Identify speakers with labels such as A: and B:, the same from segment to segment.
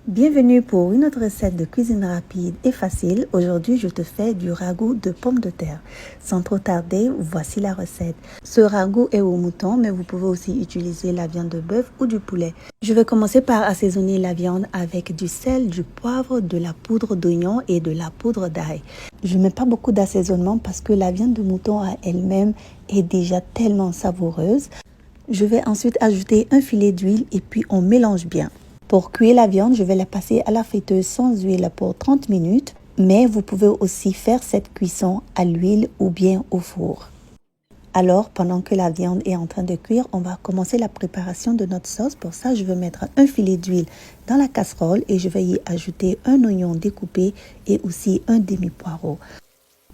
A: Bienvenue pour une autre recette de cuisine rapide et facile. Aujourd'hui, je te fais du ragoût de pommes de terre. Sans trop tarder, voici la recette. Ce ragoût est au mouton, mais vous pouvez aussi utiliser la viande de bœuf ou du poulet. Je vais commencer par assaisonner la viande avec du sel, du poivre, de la poudre d'oignon et de la poudre d'ail. Je ne mets pas beaucoup d'assaisonnement parce que la viande de mouton à elle-même est déjà tellement savoureuse. Je vais ensuite ajouter un filet d'huile et puis on mélange bien. Pour cuire la viande, je vais la passer à la friteuse sans huile pour 30 minutes, mais vous pouvez aussi faire cette cuisson à l'huile ou bien au four. Alors, pendant que la viande est en train de cuire, on va commencer la préparation de notre sauce. Pour ça, je vais mettre un filet d'huile dans la casserole et je vais y ajouter un oignon découpé et aussi un demi-poireau.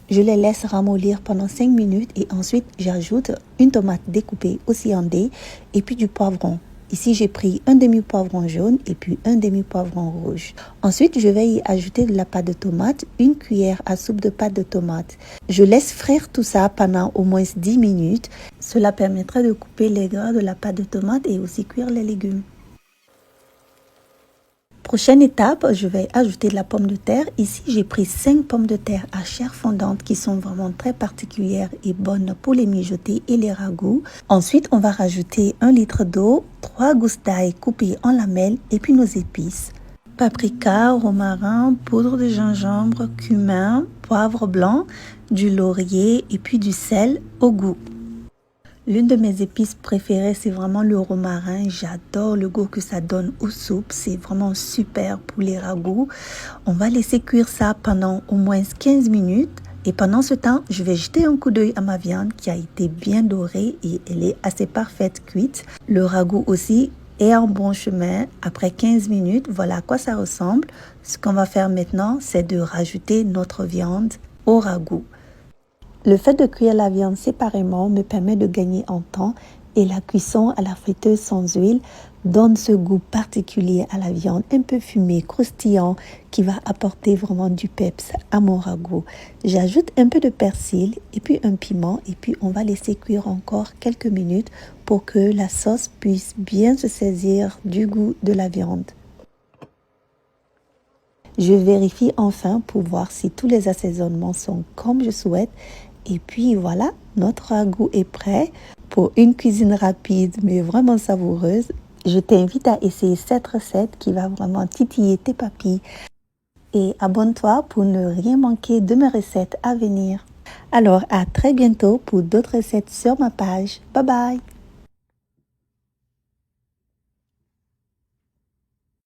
A: Je les laisse ramollir pendant 5 minutes et ensuite j'ajoute une tomate découpée aussi en dés et puis du poivron. Ici, j'ai pris un demi-poivron jaune et puis un demi-poivron rouge. Ensuite, je vais y ajouter de la pâte de tomate, une cuillère à soupe de pâte de tomate. Je laisse frire tout ça pendant au moins 10 minutes. Cela permettra de couper les gras de la pâte de tomate et aussi cuire les légumes. Prochaine étape, je vais ajouter de la pomme de terre. Ici, j'ai pris 5 pommes de terre à chair fondante qui sont vraiment très particulières et bonnes pour les mijoter et les ragoûts. Ensuite, on va rajouter 1 litre d'eau, 3 gousses d'ail coupées en lamelles et puis nos épices. Paprika, romarin, poudre de gingembre, cumin, poivre blanc, du laurier et puis du sel au goût. L'une de mes épices préférées, c'est vraiment le romarin. J'adore le goût que ça donne aux soupes. C'est vraiment super pour les ragoûts. On va laisser cuire ça pendant au moins 15 minutes. Et pendant ce temps, je vais jeter un coup d'œil à ma viande qui a été bien dorée et elle est assez parfaite cuite. Le ragoût aussi est en bon chemin. Après 15 minutes, voilà à quoi ça ressemble. Ce qu'on va faire maintenant, c'est de rajouter notre viande au ragoût. Le fait de cuire la viande séparément me permet de gagner en temps et la cuisson à la friteuse sans huile donne ce goût particulier à la viande, un peu fumé, croustillant, qui va apporter vraiment du peps à mon ragoût. J'ajoute un peu de persil et puis un piment et puis on va laisser cuire encore quelques minutes pour que la sauce puisse bien se saisir du goût de la viande. Je vérifie enfin pour voir si tous les assaisonnements sont comme je souhaite. Et puis voilà, notre ragoût est prêt pour une cuisine rapide mais vraiment savoureuse. Je t'invite à essayer cette recette qui va vraiment titiller tes papilles. Et abonne-toi pour ne rien manquer de mes recettes à venir. Alors à très bientôt pour d'autres recettes sur ma page. Bye bye!